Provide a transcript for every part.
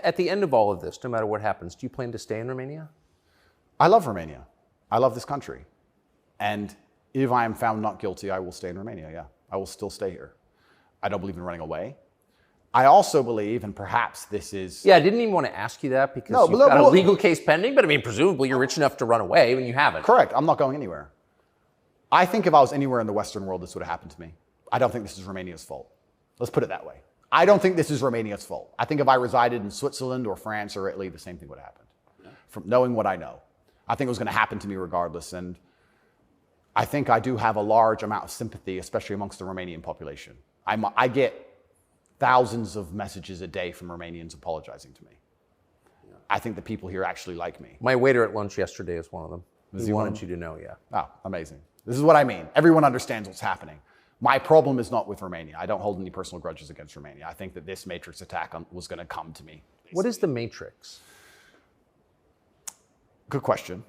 at the end of all of this, no matter what happens, do you plan to stay in Romania? I love Romania. I love this country. And if I am found not guilty, I will stay in Romania, yeah. I will still stay here. I don't believe in running away. I also believe, and perhaps this is... Yeah, I didn't even want to ask you that because you've got a legal case pending, but I mean, presumably you're rich enough to run away when you haven't. Correct. I'm not going anywhere. I think if I was anywhere in the Western world, this would have happened to me. I don't think this is Romania's fault. Let's put it that way. I don't think this is Romania's fault. I think if I resided in Switzerland or France or Italy, the same thing would have happened. From knowing what I know. I think it was going to happen to me regardless. And I think I do have a large amount of sympathy, especially amongst the Romanian population. I get thousands of messages a day from Romanians apologizing to me. I think the people here actually like me. My waiter at lunch yesterday is one of them. He wanted you to know, yeah. Oh, amazing. This is what I mean. Everyone understands what's happening. My problem is not with Romania. I don't hold any personal grudges against Romania. I think that this Matrix attack was going to come to me. Basically. What is the Matrix? Good question.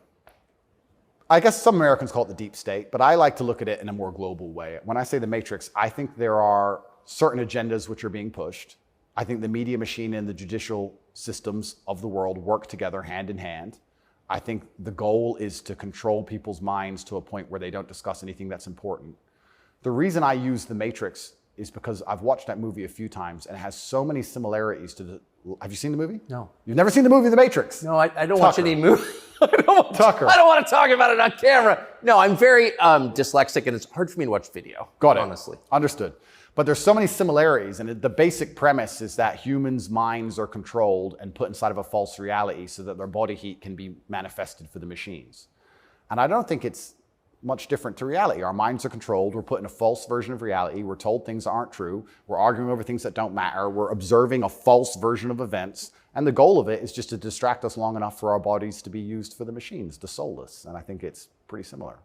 I guess some Americans call it the deep state, but I like to look at it in a more global way. When I say the Matrix, I think there are certain agendas which are being pushed. I think the media machine and the judicial systems of the world work together hand in hand. I think the goal is to control people's minds to a point where they don't discuss anything that's important. The reason I use The Matrix is because I've watched that movie a few times and it has so many similarities to the... Have you seen the movie? No. You've never seen the movie The Matrix? No, I don't watch any movie. Tucker. I don't want to talk about it on camera. No, I'm very dyslexic and it's hard for me to watch video. Got it. Honestly. Understood. But there's so many similarities, and the basic premise is that humans' minds are controlled and put inside of a false reality so that their body heat can be manifested for the machines. And I don't think it's much different to reality. Our minds are controlled. We're put in a false version of reality. We're told things that aren't true. We're arguing over things that don't matter. We're observing a false version of events. And the goal of it is just to distract us long enough for our bodies to be used for the machines, to soulless. And I think it's pretty similar.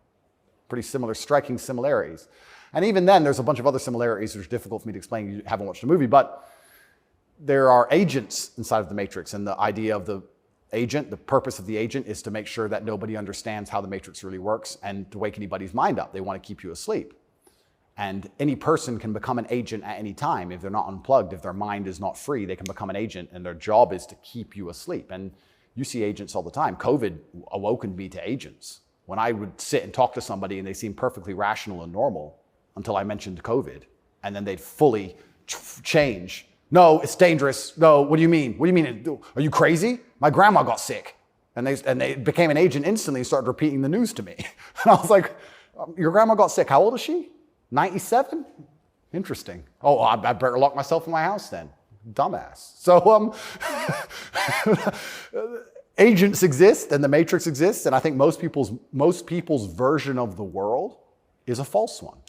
Pretty similar, striking similarities. And even then, there's a bunch of other similarities which are difficult for me to explain. You haven't watched the movie, but there are agents inside of the Matrix. And the idea of the agent, the purpose of the agent is to make sure that nobody understands how the Matrix really works and to wake anybody's mind up. They want to keep you asleep. And any person can become an agent at any time. If they're not unplugged, if their mind is not free, they can become an agent and their job is to keep you asleep. And you see agents all the time. COVID awoken me to agents. When I would sit and talk to somebody and they seemed perfectly rational and normal until I mentioned COVID, and then they'd fully change. No, it's dangerous. No, what do you mean? What do you mean? Are you crazy? My grandma got sick. And they became an agent instantly and started repeating the news to me. And I was like, your grandma got sick. How old is she? 97? Interesting. Oh, I better lock myself in my house then. Dumbass. So, agents exist and the Matrix exists, and I think most people's version of the world is a false one.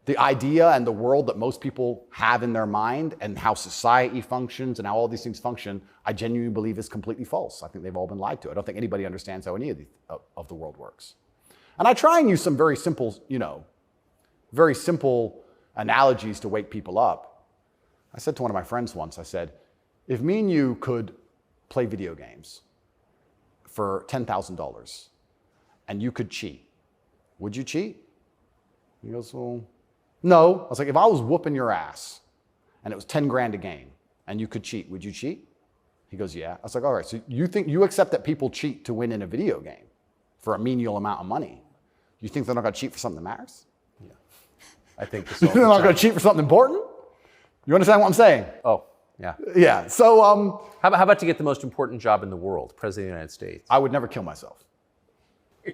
The idea and the world that most people have in their mind and how society functions and how all these things function, I genuinely believe is completely false. I think they've all been lied to. I don't think anybody understands how any of the world works. And I try and use some very simple, very simple analogies to wake people up. I said to one of my friends once, I said, if me and you could play video games for $10,000 and you could cheat, would you cheat? He goes, well, no. I was like, if I was whooping your ass and it was 10 grand a game and you could cheat, would you cheat? He goes, yeah. I was like, all right, so you accept that people cheat to win in a video game for a menial amount of money. You think they're not going to cheat for something that matters? Yeah. I think this they're not going to cheat for something important? You understand what I'm saying? Oh, yeah. Yeah. So, how about to get the most important job in the world, President of the United States? I would never kill myself. I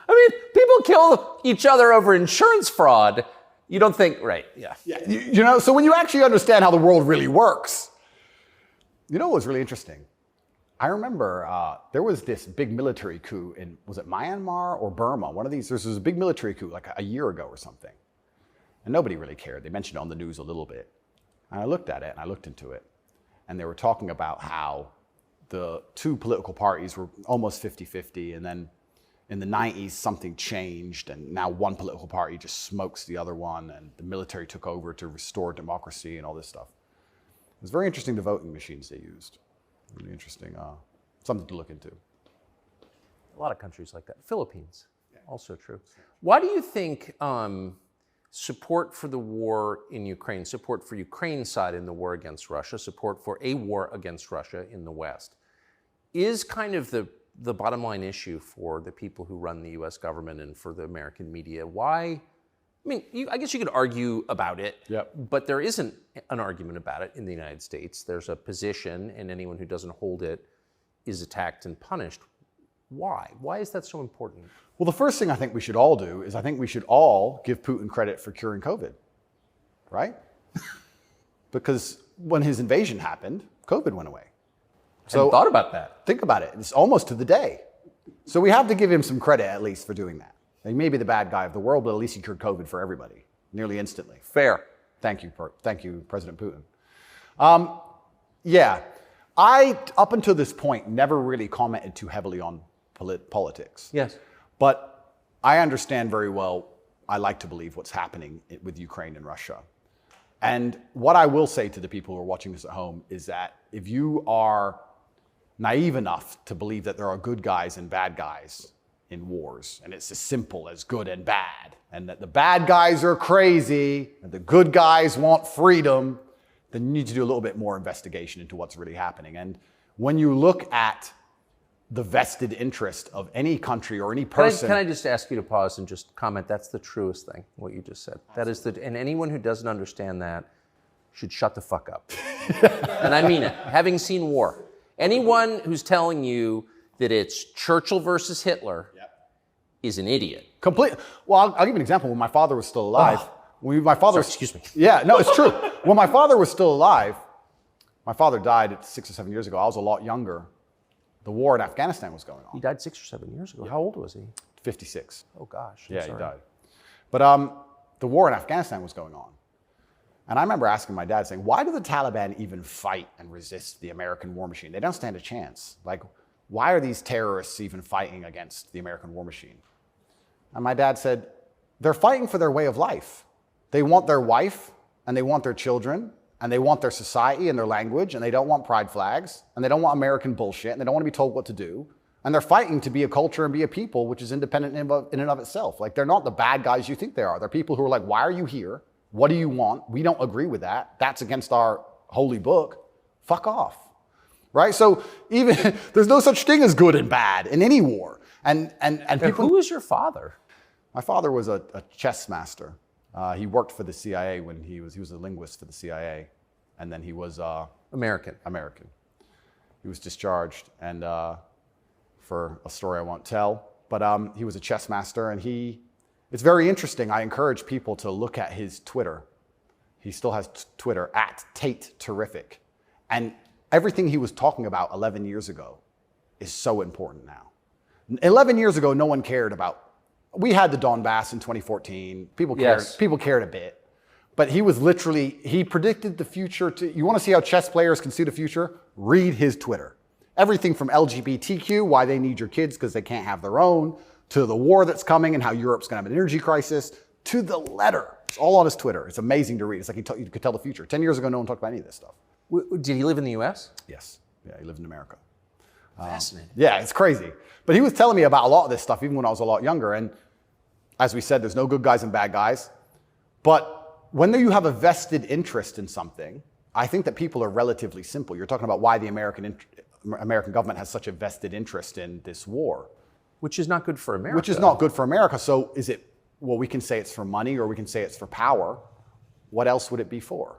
mean, people kill each other over insurance fraud. You don't think, right, yeah. Yeah. So when you actually understand how the world really works, what was really interesting? I remember there was this big military coup in, was it Myanmar or Burma? One of these, there was a big military coup like a year ago or something. And nobody really cared. They mentioned it on the news a little bit. And I looked at it and I looked into it. And they were talking about how the two political parties were almost 50-50. And then in the 90s, something changed. And now one political party just smokes the other one. And the military took over to restore democracy and all this stuff. It was very interesting, the voting machines they used. Really interesting. Something to look into. A lot of countries like that. Philippines, also true. Why do you think support for the war in Ukraine, support for Ukraine's side in the war against Russia, support for a war against Russia in the West, is kind of the bottom line issue for the people who run the US government and for the American media. Why? I mean, I guess you could argue about it, but there isn't an argument about it in the United States. There's a position, and anyone who doesn't hold it is attacked and punished. Why? Why is that so important? Well, the first thing I think we should all do is I think we should all give Putin credit for curing COVID, right? Because when his invasion happened, COVID went away. So thought about that. Think about it. It's almost to the day. So we have to give him some credit at least for doing that. He may be the bad guy of the world, but at least he cured COVID for everybody nearly instantly. Fair. Thank you, President Putin. Yeah, I, up until this point, never really commented too heavily on politics. Yes. But I understand very well, I like to believe what's happening with Ukraine and Russia. And what I will say to the people who are watching this at home is that if you are naive enough to believe that there are good guys and bad guys in wars, and it's as simple as good and bad, and that the bad guys are crazy and the good guys want freedom, then you need to do a little bit more investigation into what's really happening. And when you look at the vested interest of any country or any person... Can I just ask you to pause and just comment? That's the truest thing, what you just said. That is and anyone who doesn't understand that should shut the fuck up. And I mean it. Having seen war, anyone who's telling you that it's Churchill versus Hitler is an idiot. Well, I'll give you an example. When my father was still alive, Excuse me. Yeah, no, it's true. When my father was still alive, my father died 6 or 7 years ago. I was a lot younger. The war in Afghanistan was going on. He died 6 or 7 years ago. How old was he? 56. Oh gosh. Yeah, he died. But the war in Afghanistan was going on. And I remember asking my dad, saying, why do the Taliban even fight and resist the American war machine? They don't stand a chance. Like, why are these terrorists even fighting against the American war machine? And my dad said, they're fighting for their way of life. They want their wife, and they want their children, and they want their society and their language, and they don't want pride flags, and they don't want American bullshit, and they don't want to be told what to do. And they're fighting to be a culture and be a people which is independent in and of itself. Like, they're not the bad guys you think they are. They're people who are like, why are you here? What do you want? We don't agree with that. That's against our holy book. Fuck off. Right? So even there's no such thing as good and bad in any war. And people. Who was your father? My father was a chess master. He worked for the CIA when he was a linguist for the CIA, and then he was American. He was discharged, and for a story I won't tell, but he was a chess master, and it's very interesting. I encourage people to look at his Twitter. He still has Twitter at Tate Terrific, and everything he was talking about 11 years ago is so important now. 11 years ago, no one cared about. We had the Donbass in 2014. People cared. Yes. People cared a bit. But he predicted the future. You want to see how chess players can see the future? Read his Twitter. Everything from LGBTQ, why they need your kids because they can't have their own, to the war that's coming and how Europe's going to have an energy crisis, to the letter. It's all on his Twitter. It's amazing to read. It's like you could tell the future. 10 years ago, no one talked about any of this stuff. Did he live in the U.S.? Yes. Yeah, he lived in America. Fascinating. Yeah, it's crazy. But he was telling me about a lot of this stuff even when I was a lot younger. And as we said, there's no good guys and bad guys. But when you have a vested interest in something, I think that people are relatively simple. You're talking about why the American government has such a vested interest in this war. Which is not good for America. Which is not good for America. So we can say it's for money or we can say it's for power. What else would it be for?